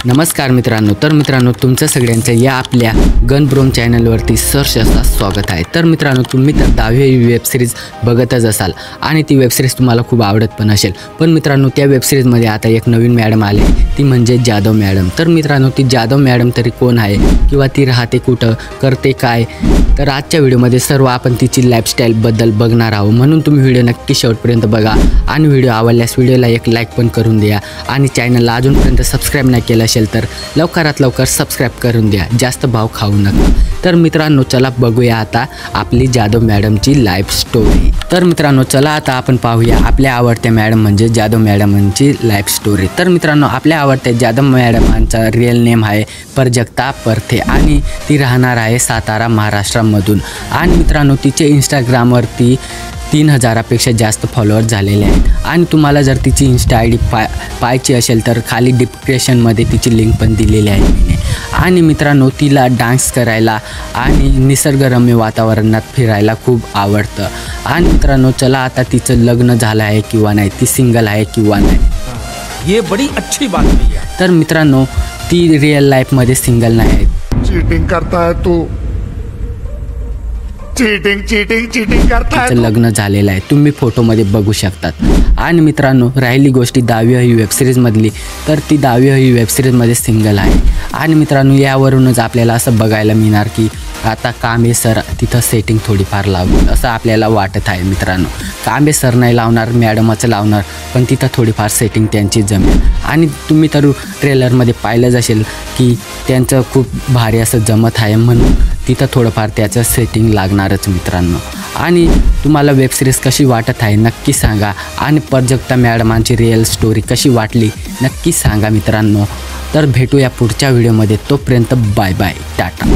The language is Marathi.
नमस्कार मित्रांनो, तुमचं सगळ्यांचं या आपल्या गनब्रोम चॅनलवरती सहर्ष असं स्वागत आहे। तर मित्रांनो, तुम्ही तर 10वी वेब सिरीज बघतच असाल आणि ती वेब सिरीज तुम्हाला खूप आवडत पण असेल। पण मित्रांनो, त्या वेब सिरीजमध्ये आता एक नवीन मॅडम आली, ती म्हणजे जाधव मॅडम। तर मित्रांनो, ती जाधव मॅडम तरी कोण आहे किंवा ती राहते कुठं, करते काय, तर आजच्या व्हिडिओमध्ये सर्व आपण तिची लाईफस्टाईल बद्दल बघणार आहोत। म्हणून तुम्ही व्हिडिओ नक्की शेवटपर्यंत बघा आणि व्हिडिओ आवडल्यास व्हिडिओला एक लाईक पण करून द्या आणि चॅनलला अजूनपर्यंत सबस्क्राईब नाही केलं असेल तर लवकरात लवकर सबस्क्राईब करून द्या, जास्त भाव खाऊ नका। तर मित्रांनो, चला बघूया आता आपली जाधव मॅडमची लाईफ स्टोरी। तर मित्रांनो, चला आता आपण पाहूया आपल्या आवडत्या मॅडम म्हणजे जाधव मॅडमची लाईफ स्टोरी। तर मित्रांनो, आपल्या आवडत्या जाधव मॅडमांचा रिअल नेम आहे प्राजक्ता परथे आणि ती राहणार आहे सातारा महाराष्ट्रामधून। आणि मित्रांनो, तिचे इंस्टाग्रामवरती 3000पेक्षा जास्त फॉलोअर्स झालेले आहेत आणि तुम्हाला जर तिची इंस्टा आय डी पाहायची असेल तर खाली डिस्क्रिप्शनमध्ये तिची लिंक पण दिलेली आहे। आणि मित्रांनो, तिला डान्स करायला आणि निसर्गरम्य वातावरणात फिरायला खूप आवडतं। आणि मित्रांनो, चला आता तिचं लग्न झालं आहे किंवा नाही, ती सिंगल आहे किंवा नाही, ये बड़ी अच्छी बात है। तर मित्रांनो, ती रिअल लाईफमध्ये सिंगल नाही आहे। चीटिंग करता है तू, चीटिंग करता है। तिचं लग्न झालेलं आहे, तुम्ही फोटोमध्ये बघू शकतात। आणि मित्रांनो, राहिली गोष्टी 10वी वेब सिरीजमधली, तर ती 10वी वेब सिरीजमध्ये सिंगल आहे। आणि मित्रांनो, यावरूनच आपल्याला असं बघायला मिळणार की आता कांबे सर तिथं सेटिंग थोडीफार लावली असं आपल्याला वाटत आहे। मित्रांनो, कांबे सर नाही लावणार, मॅडमचं लावणार, पण तिथं थोडीफार सेटिंग त्यांची जमेल। आणि तुम्ही तर ट्रेलरमध्ये पाहिलंच असेल की त्यांचं खूप भारी असं जमत आहे, म्हणून तिथं थोडंफार त्याचं सेटिंग लागणारच मित्रांनो। आणि तुम्हाला वेब सिरीज कशी वाटत आहे नक्की सांगा आणि प्राजक्ता मॅडमांची रिअल स्टोरी कशी वाटली नक्की सांगा मित्रांनो। तर भेटूया पुढच्या व्हिडिओमध्ये, तोपर्यंत बाय बाय, टाटा।